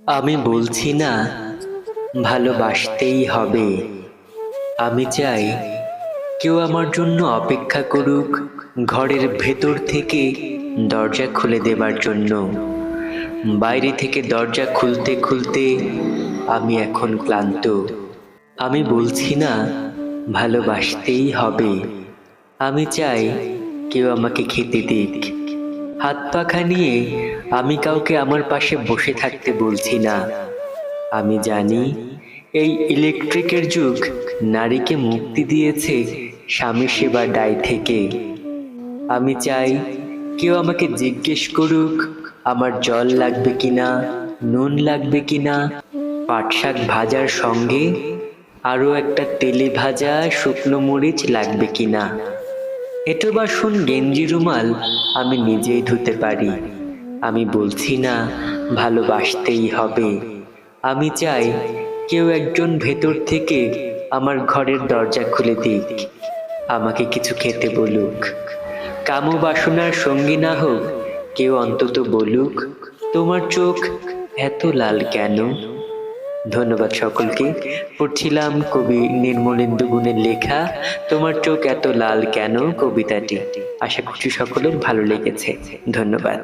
আমি বলছি না ভালোবাসতেই হবে। আমি চাই কেউ আমার জন্য অপেক্ষা করুক, ঘরের ভেতর থেকে দরজা খুলে দেবার জন্য। বাইরে থেকে দরজা খুলতে খুলতে আমি এখন ক্লান্ত। আমি বলছি না ভালোবাসতেই হবে। আমি চাই কেউ আমাকে খেতে দিক। হাত পাখা নিয়ে আমি কাউকে আমার পাশে বসে থাকতে বলছি না। আমি জানি এই ইলেকট্রিকের যুগ নারীকে মুক্তি দিয়েছে স্বামী সেবার দায় থেকে। আমি চাই কেউ আমাকে জিজ্ঞেস করুক আমার জল লাগবে কিনা, নুন লাগবে কিনা, পাট শাক ভাজার সঙ্গে আরো একটা তেলে ভাজা শুকনো মরিচ লাগবে কিনা। এঁটো বাসন গেঞ্জি রুমাল আমি নিজেই ধুতে পারি। আমি বলছি না ভালোবাসতেই হবে। আমি চাই কেউ একজন ভেতর থেকে আমার ঘরের দরজা খুলে দিক, আমাকে কিছু খেতে বলুক। কামো বাসনার সঙ্গী না হোক, কেউ অন্তত বলুক তোমার চোখ এত লাল কেন। ধন্যবাদ সকলকে। পড়ছিলাম কবি নির্মলেন্দু গুণের লেখা তোমার চোখ এত লাল কেন কবিতাটি। আশা করছি সকলের ভালো লেগেছে। ধন্যবাদ।